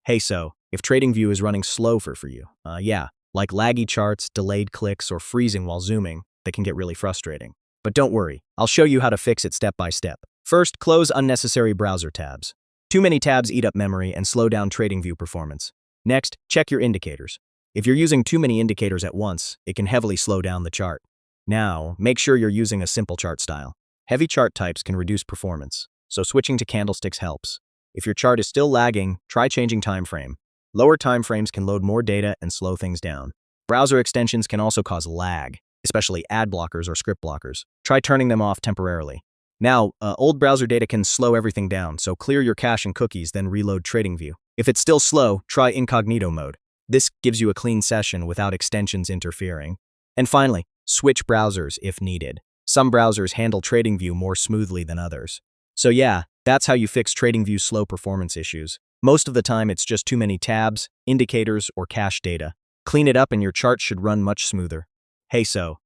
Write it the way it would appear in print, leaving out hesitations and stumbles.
Hey, so, if TradingView is running slow for you, like laggy charts, delayed clicks, or freezing while zooming, that can get really frustrating. But don't worry, I'll show you how to fix it step by step. First, close unnecessary browser tabs. Too many tabs eat up memory and slow down TradingView performance. Next, check your indicators. If you're using too many indicators at once, it can heavily slow down the chart. Now, make sure you're using a simple chart style. Heavy chart types can reduce performance, so switching to candlesticks helps. If your chart is still lagging, try changing time frame. Lower time frames can load more data and slow things down. Browser extensions can also cause lag, especially ad blockers or script blockers. Try turning them off temporarily. Now, old browser data can slow everything down, so clear your cache and cookies, then reload TradingView. If it's still slow, try incognito mode. This gives you a clean session without extensions interfering. And finally, switch browsers if needed. Some browsers handle TradingView more smoothly than others. So that's how you fix TradingView's slow performance issues. Most of the time, it's just too many tabs, indicators, or cache data. Clean it up and your chart should run much smoother. Hey, so,